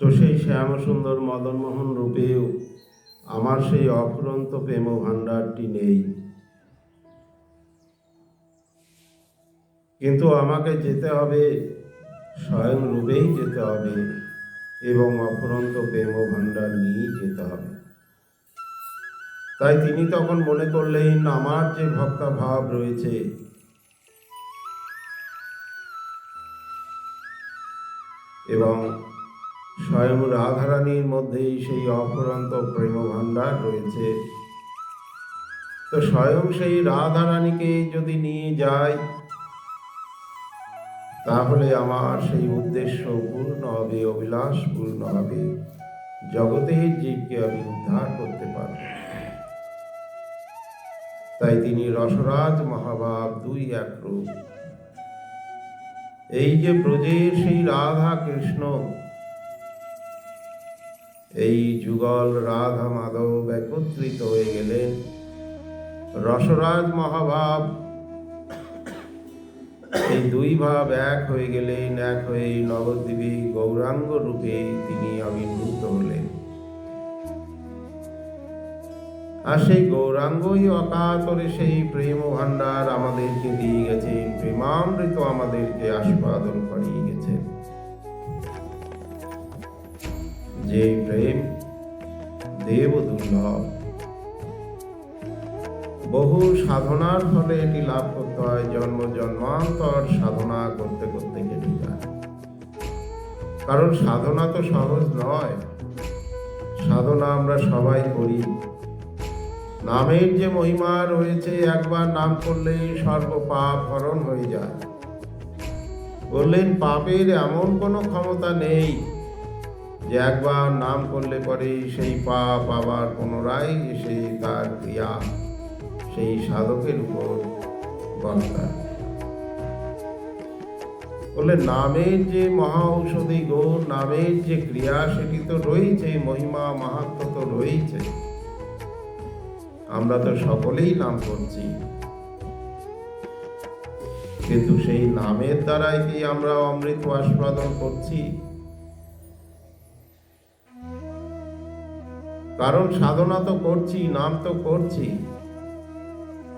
তো সেই শ্যামসুন্দর মদনমোহন রূপেও আমার সেই অফুরন্ত প্রেম ভাণ্ডারটি নেই, কিন্তু আমাকে যেতে হবে, স্বয়ং রূপেই যেতে হবে এবং অফুরন্ত প্রেম ভাণ্ডার নিয়েই যেতে হবে। তাই তিনি তখন মনে করলেন, আমার যে ভক্তাভাব রয়েছে এবং স্বয়ং রাধারানীর মধ্যেই সেই অফুরন্ত প্রেম ভাণ্ডার রয়েছে, তো স্বয়ং সেই রাধারানীকে যদি নিয়ে যায় তাহলে আমার সেই উদ্দেশ্য পূর্ণ হবে, অভিলাষ পূর্ণ হবে, জগতের জীবকে আমি উদ্ধার করতে পারব। তাই তিনি রসরাজ মহাভাব দুই এক রূপ, এই যে ব্রজের সেই রাধা কৃষ্ণ, এই যুগল রাধা মাধব একত্রিত হয়ে গেলেন। রসরাজ মহাভাব এই দুই ভাব এক হয়ে গেলেন, এক হয়ে নবদ্বীপে গৌরাঙ্গ রূপে তিনি আবির্ভূত হলেন। আর সেই গৌরাঙ্গই অকাতরে সেই প্রেম ভাণ্ডার আমাদেরকে দিয়ে গেছেন, প্রেমামৃত আমাদেরকে আস্বাদন করিয়ে গেছেন। যে প্রেম দেব দুর্লভ, বহু সাধনার ফলে এটি লাভ করতে হয়, জন্ম জন্মান্তর সাধনা করতে করতে কেটে যায়। কারণ সাধনা তো সহজ নয়, সাধনা আমরা সবাই করি। নামের যে মহিমা রয়েছে, একবার নাম করলেই সর্ব পাপ হরণ হয়ে যায়। বললেন পাপের এমন কোনো ক্ষমতা নেই যে একবার নাম করলে পরে সেই পাপ আবার পুনরায় এসে তার ক্রিয়া সেই সাধকের উপর বর্তায়। বলে নামের যে মহা ঔষধি গুণ, নামের যে ক্রিয়া, সেটি তো রয়েছে, মহিমা মাহাত্ম্য তো রয়েছে। আমরা তো সকলেই নাম করছি, কিন্তু সেই নামের দ্বারাই কি আমরা অমৃত আস্বাদন করছি? কারণ সাধনা তো করছি, নাম তো করছি,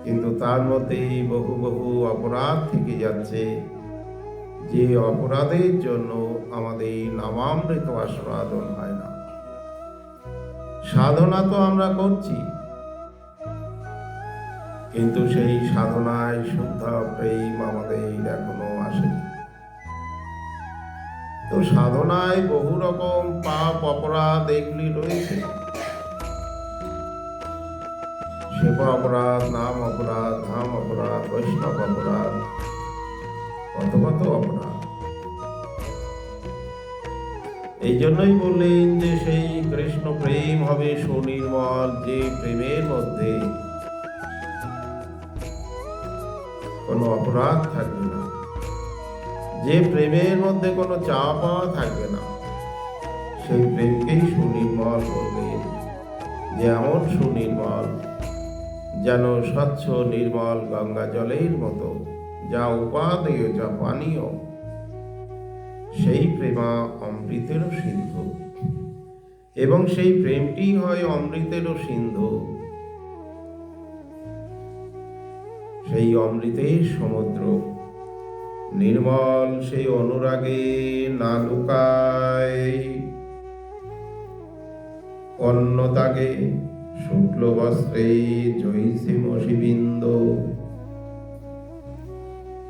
কিন্তু তার মধ্যেই বহু বহু অপরাধ থেকে যাচ্ছে, যে অপরাধের জন্য আমাদের নামামৃত আস্বাদন হয় না। সাধনা তো আমরা করছি, কিন্তু সেই সাধনায় শুদ্ধ প্রেম আমাদের এখনো আসেনি। তো সাধনায় বহু রকম পাপ অপরাধ এগুলি রয়েছে, সেবা অপরাধ, নাম অপরাধ, ধাম অপরাধ, বৈষ্ণব অপরাধ, কত কত অপরাধ। এই জন্যই বললেন যে সেই কৃষ্ণ প্রেম হবে সুনির্মল, যে প্রেমের মধ্যে কোনো অপরাধ থাকবে না, যে প্রেমের মধ্যে কোনো চাওয়া পাওয়া থাকবে না, সেই প্রেমকেই সুনির্মল বললেন। যে এমন সুনির্মল যেন স্বচ্ছ নির্মল গঙ্গা জলের মতো, যা উপাদেয়, যা পানীয়, সেই প্রেমা অমৃতেরও সিন্ধু, এবং সেই প্রেমটি হয় অমৃতেরও সিন্ধু, সেই অমৃতের সমুদ্র। নির্মল সেই অনুরাগে না লুকায়, অন্ন তাগে শুক্ল বস্ত্রে জয়সে মসিবিন্দ।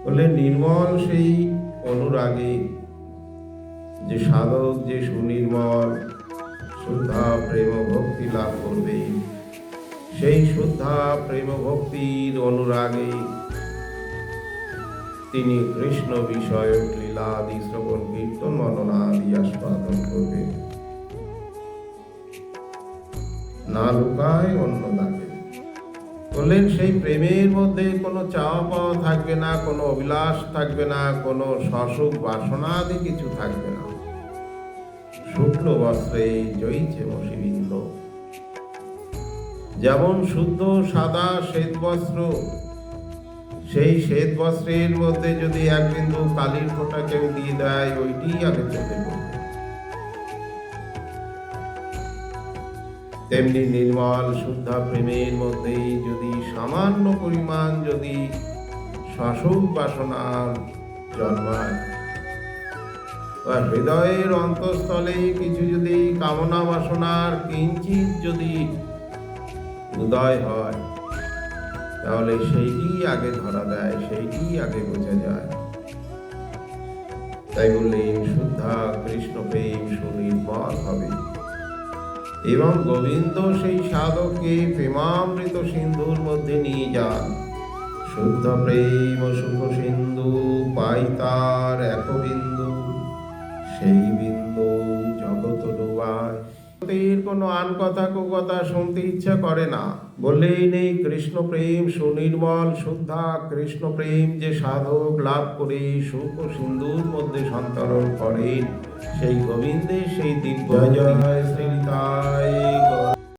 বলে নির্মল সেই অনুরাগে যে সাধক, যে সুনির্মল শুদ্ধা প্রেম ভক্তি লাভ করবে, সেই শুদ্ধা প্রেম ভক্তির অনুরাগে তিনি কৃষ্ণ বিষয়ক লীলাদি শ্রবণ কীর্তন মননাদি আস্বাদন করবে। না লুকায় অন্য থাকে। বললেন সেই প্রেমের মধ্যে কোনো চাওয়া পাওয়া থাকবে না, কোনো অভিলাষ থাকবে না, কোনো সসুখ বাসনাদি কিছু থাকবে না। শুক্ল বস্ত্রে জয়িছে মসিবিন্দ, যেমন শুদ্ধ সাদা শ্বেত বস্ত্র, সেই শ্বেত বস্ত্রের মধ্যে যদি এক বিন্দু কালির ফোঁটা কেউ দিয়ে দেয়, ওইটি আগে চোখে পড়বে। তেমনি নির্মল শুদ্ধ প্রেমের মধ্যেই যদি সামান্য পরিমাণ যদি শাসক বাসনার জন্মায় বা হৃদয়ের অন্তঃস্থলে কিছু যদি কামনা বাসনার কিঞ্চিত যদি উদয় হয়, তাহলে সেইটি আগে ধরা দেয়, সেইটি আগে বোঝা যায়। তাই বললেন শুদ্ধা কৃষ্ণ প্রেম সুনির্মল হবে এবং গোবিন্দ সেই সাধককে প্রেমামৃত সিন্ধুর মধ্যে নিয়ে যান। শুদ্ধ প্রেম ও সুখ সিন্ধু পাই তার এক বিন্দু, সেই বিন্দু জগৎ ডুবায়। কোনো আন কথা কুকথা শুনতে ইচ্ছা করে না। বললেন এই কৃষ্ণ প্রেম সুনির্মল শুদ্ধা কৃষ্ণ প্রেম যে সাধক লাভ করে সুখ ও সিন্ধুর মধ্যে সন্তরণ করেন, সেই গোবিন্দের সেই দিব্য জয় শ্রী নিতাই